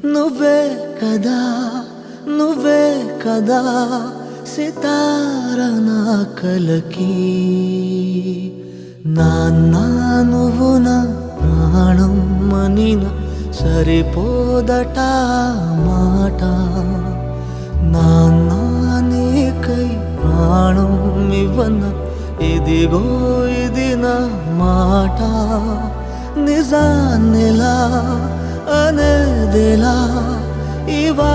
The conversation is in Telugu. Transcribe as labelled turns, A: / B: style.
A: నువ్వే కదా నువ్వే కదా సితార నా కలకి నాన్న నువ్వు నా ప్రాణం మనిన సరిపోదట మాట నాన్న నీకై ప్రాణం ఇవ్వన ఇదిగో ఇది నా మాట నిజాన్నిలా అనేదిలా ఇవా